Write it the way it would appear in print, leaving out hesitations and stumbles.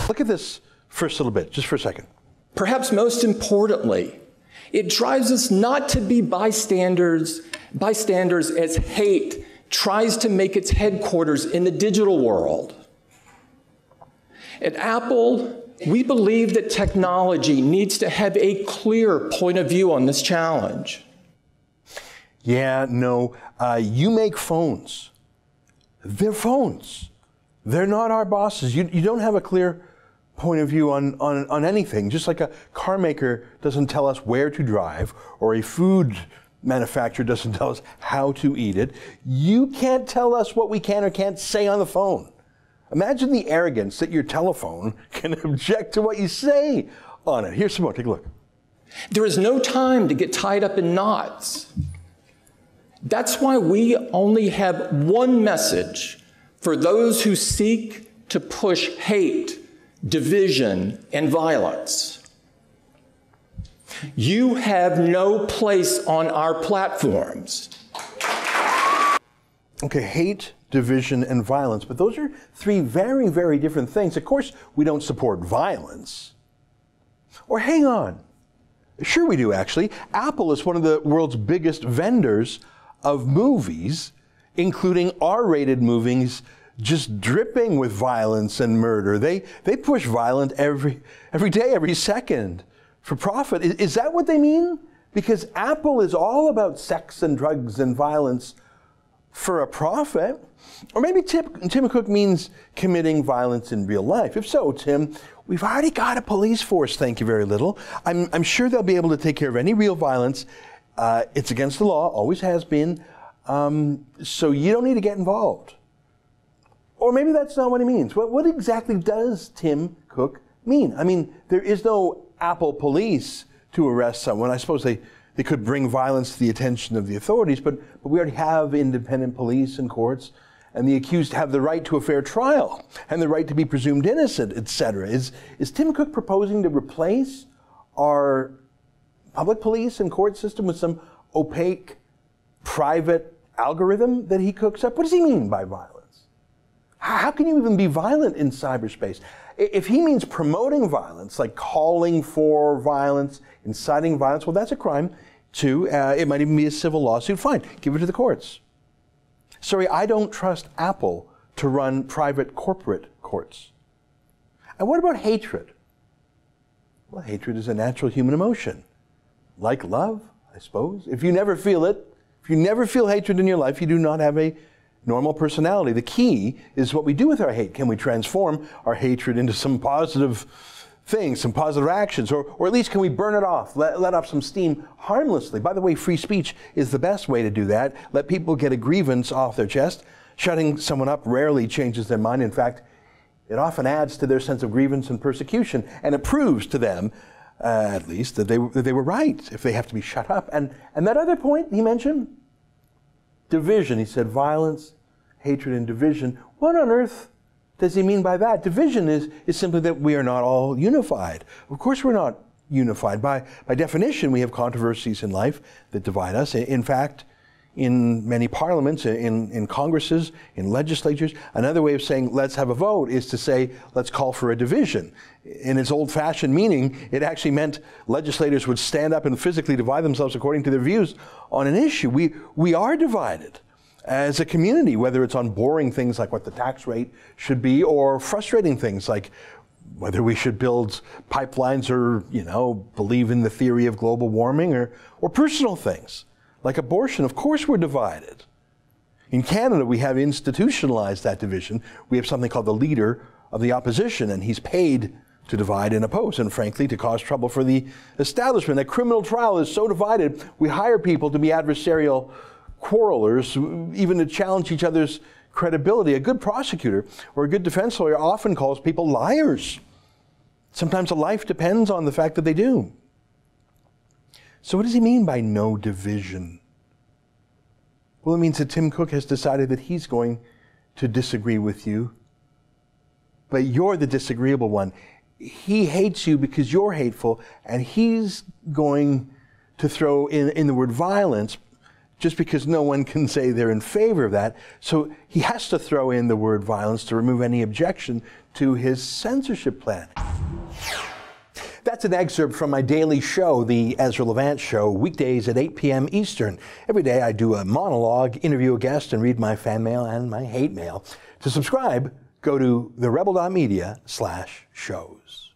Look at this first little bit, just for a second. Perhaps most importantly, it drives us not to be bystanders as hate tries to make its headquarters in the digital world. At Apple, we believe that technology needs to have a clear point of view on this challenge. Yeah, no, you make phones. They're phones. They're not our bosses. You don't have a clear point of view on anything. Just like a car maker doesn't tell us where to drive, or a food manufacturer doesn't tell us how to eat it, you can't tell us what we can or can't say on the phone. Imagine the arrogance that your telephone can object to what you say on it. Here's some more. Take a look. There is no time to get tied up in knots. That's why we only have one message for those who seek to push hate, division, and violence. You have no place on our platforms. Okay, hate, division, and violence. But those are three very, very different things. Of course, we don't support violence. Or hang on. Sure we do, actually. Apple is one of the world's biggest vendors of movies, including R-rated movies just dripping with violence and murder. They push violence every day, every second for profit. Is that what they mean? Because Apple is all about sex and drugs and violence for a profit. Or maybe Tim Cook means committing violence in real life. If so, Tim, we've already got a police force, thank you very little. I'm sure they'll be able to take care of any real violence. It's against the law, always has been, so you don't need to get involved. Or maybe that's not what he means. What exactly does Tim Cook mean? I mean, there is no Apple police to arrest someone. I suppose they could bring violence to the attention of the authorities, but we already have independent police and courts, and the accused have the right to a fair trial and the right to be presumed innocent, etc. Is Tim Cook proposing to replace our public police and court system with some opaque private algorithm that he cooks up? What does he mean by violence? How can you even be violent in cyberspace? If he means promoting violence, like calling for violence, inciting violence, well, that's a crime too. It might even be a civil lawsuit. Fine, give it to the courts. Sorry, I don't trust Apple to run private corporate courts. And what about hatred? Well, hatred is a natural human emotion. Like love, I suppose. If you never feel it, if you never feel hatred in your life, you do not have a normal personality. The key is what we do with our hate. Can we transform our hatred into some positive things, some positive actions, or at least can we burn it off, let off some steam harmlessly? By the way, free speech is the best way to do that. Let people get a grievance off their chest. Shutting someone up rarely changes their mind. In fact, it often adds to their sense of grievance and persecution, and it proves to them, at least, that they were right if they have to be shut up. And that other point he mentioned, division. He said violence, hatred, and division. What on earth does he mean by that? Division is simply that we are not all unified. Of course we're not unified. By definition, we have controversies in life that divide us. In fact, in many parliaments, in congresses, in legislatures, another way of saying let's have a vote is to say let's call for a division. In its old-fashioned meaning, it actually meant legislators would stand up and physically divide themselves according to their views on an issue. We are divided as a community, whether it's on boring things like what the tax rate should be, or frustrating things like whether we should build pipelines or, believe in the theory of global warming, or personal things like abortion. Of course we're divided. In Canada, we have institutionalized that division. We have something called the leader of the opposition, and he's paid to divide and oppose, and frankly, to cause trouble for the establishment. A criminal trial is so divided, we hire people to be adversarial quarrelers, even to challenge each other's credibility. A good prosecutor or a good defense lawyer often calls people liars. Sometimes a life depends on the fact that they do. So what does he mean by no division? Well, it means that Tim Cook has decided that he's going to disagree with you, but you're the disagreeable one. He hates you because you're hateful, and he's going to throw in the word violence just because no one can say they're in favor of that. So he has to throw in the word violence to remove any objection to his censorship plan. That's an excerpt from my daily show, the Ezra Levant Show, weekdays at 8 p.m. Eastern. Every day I do a monologue, interview a guest, and read my fan mail and my hate mail. To subscribe, go to therebel.media/shows.